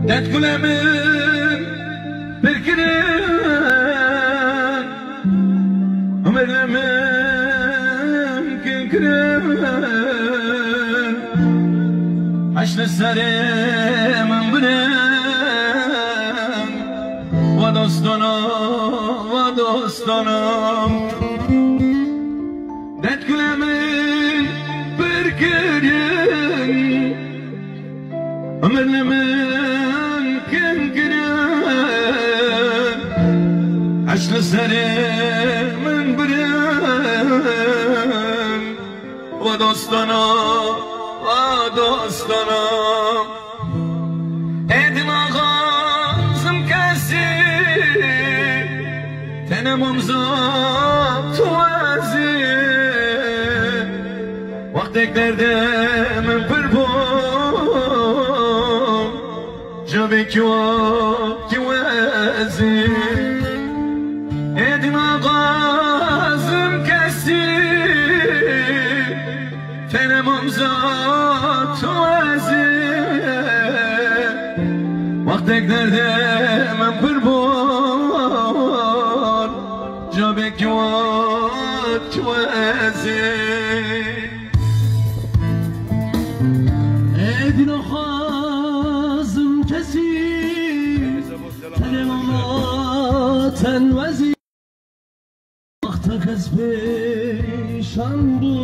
دت گلمن برکنن عمرمن کنکرن عشق سر من برن و دوستانم دت گلمن برکنن عمرمن کنکرن عشق سر من برن و دوستانم ایدم آغازم کسی تنم امزاد تو ازی وقت یک دردم پر بون جابی ازی ایدم آغازم کسی تنم امزاد تو ازی وقت یک دردم پر بون جابی تو ازی ایدین آخازم کسی تنم امزاد وزی وقت کس پیشان بود